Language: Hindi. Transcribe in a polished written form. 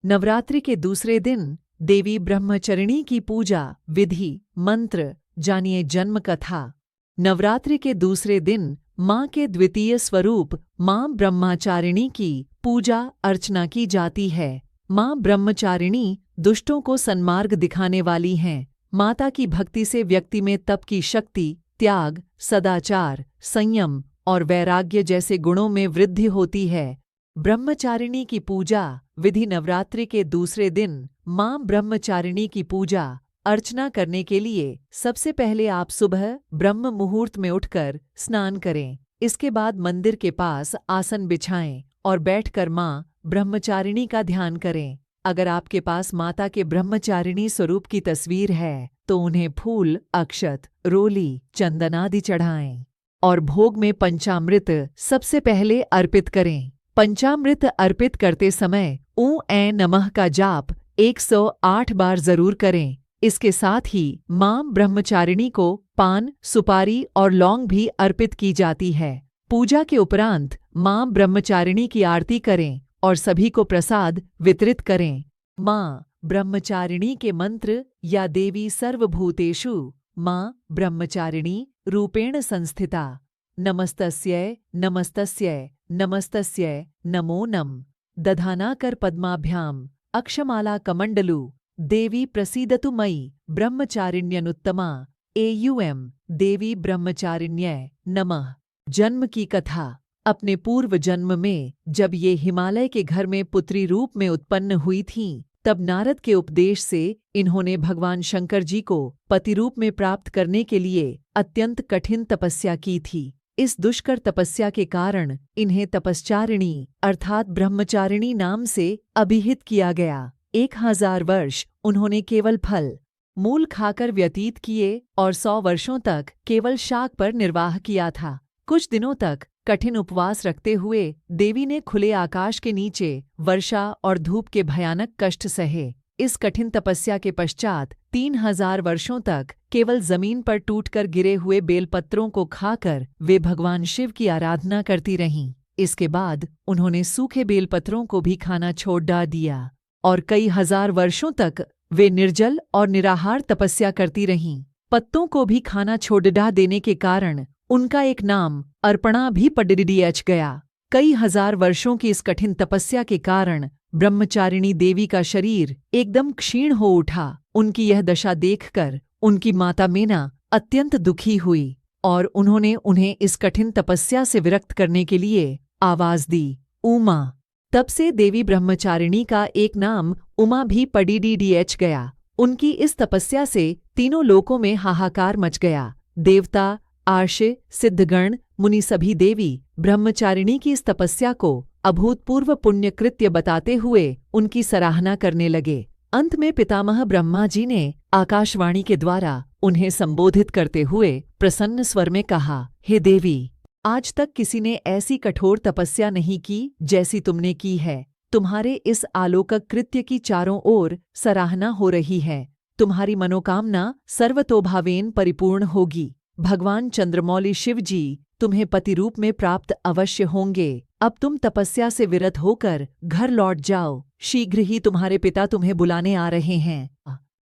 नवरात्रि के दूसरे दिन देवी ब्रह्मचारिणी की पूजा विधि मंत्र जानिए जन्म कथा। नवरात्रि के दूसरे दिन माँ के द्वितीय स्वरूप माँ ब्रह्मचारिणी की पूजा अर्चना की जाती है। माँ ब्रह्मचारिणी दुष्टों को सन्मार्ग दिखाने वाली हैं। माता की भक्ति से व्यक्ति में तप की शक्ति, त्याग, सदाचार, संयम और वैराग्य जैसे गुणों में वृद्धि होती है। ब्रह्मचारिणी की पूजा विधि नवरात्रि के दूसरे दिन माँ ब्रह्मचारिणी की पूजा अर्चना करने के लिए सबसे पहले आप सुबह ब्रह्म मुहूर्त में उठकर स्नान करें। इसके बाद मंदिर के पास आसन बिछाएं और बैठकर माँ ब्रह्मचारिणी का ध्यान करें। अगर आपके पास माता के ब्रह्मचारिणी स्वरूप की तस्वीर है तो उन्हें फूल, अक्षत, रोली, चंदन आदि चढ़ाएं और भोग में पंचामृत सबसे पहले अर्पित करें। पंचामृत अर्पित करते समय ॐ ऐं नमः का जाप 108 बार जरूर करें। इसके साथ ही माँ ब्रह्मचारिणी को पान, सुपारी और लौंग भी अर्पित की जाती है। पूजा के उपरांत माँ ब्रह्मचारिणी की आरती करें और सभी को प्रसाद वितरित करें। माँ ब्रह्मचारिणी के मंत्र या देवी सर्वभूतेषु माँ ब्रह्मचारिणी रूपेण संस्थिता नमस्तस्यै नमस्तस्यै नमस्तस्यै नमो नम दधानाकर पद्माभ्याम अक्षमाला कमंडलु देवी प्रसीदतु मयि ब्रह्मचारिण्यनुत्तमा एयुएम देवी ब्रह्मचारिण्यै नमः। जन्म की कथा। अपने पूर्व जन्म में जब ये हिमालय के घर में पुत्री रूप में उत्पन्न हुई थीं, तब नारद के उपदेश से इन्होंने भगवान शंकर जी को पति रूप में प्राप्त करने के लिए अत्यंत कठिन तपस्या की थी। इस दुष्कर तपस्या के कारण इन्हें तपश्चारिणी अर्थात ब्रह्मचारिणी नाम से अभिहित किया गया। 1000 वर्ष उन्होंने केवल फल मूल खाकर व्यतीत किए और 100 वर्षों तक केवल शाक पर निर्वाह किया था। कुछ दिनों तक कठिन उपवास रखते हुए देवी ने खुले आकाश के नीचे वर्षा और धूप के भयानक कष्ट सहे। इस कठिन तपस्या के पश्चात 3000 वर्षों तक केवल जमीन पर टूटकर गिरे हुए बेलपत्रों को खाकर वे भगवान शिव की आराधना करती रहीं। इसके बाद उन्होंने सूखे बेलपत्रों को भी खाना छोड़ दिया और कई हजार वर्षों तक वे निर्जल और निराहार तपस्या करती रहीं। पत्तों को भी खाना छोड़ देने के कारण उनका एक नाम अर्पणा भी पड़ियच गया। कई हजार वर्षों की इस कठिन तपस्या के कारण ब्रह्मचारिणी देवी का शरीर एकदम क्षीण हो उठा। उनकी यह दशा देखकर उनकी माता मेना अत्यंत दुखी हुई और उन्होंने उन्हें इस कठिन तपस्या से विरक्त करने के लिए आवाज दी, उमा। तब से देवी ब्रह्मचारिणी का एक नाम उमा भी पड़ियच गया। उनकी इस तपस्या से तीनों लोकों में हाहाकार मच गया। देवता, आर्ष, सिद्धगण, मुनि सभी देवी ब्रह्मचारिणी की इस तपस्या को अभूतपूर्व पुण्य कृत्य बताते हुए उनकी सराहना करने लगे। अंत में पितामह ब्रह्मा जी ने आकाशवाणी के द्वारा उन्हें संबोधित करते हुए प्रसन्न स्वर में कहा, हे देवी, आज तक किसी ने ऐसी कठोर तपस्या नहीं की जैसी तुमने की है। तुम्हारे इस आलोकक कृत्य की चारों ओर सराहना हो रही है। तुम्हारी मनोकामना सर्वतोभावेन परिपूर्ण होगी। भगवान चंद्रमौली शिव जी तुम्हें पति रूप में प्राप्त अवश्य होंगे। अब तुम तपस्या से विरत होकर घर लौट जाओ। शीघ्र ही तुम्हारे पिता तुम्हें बुलाने आ रहे हैं।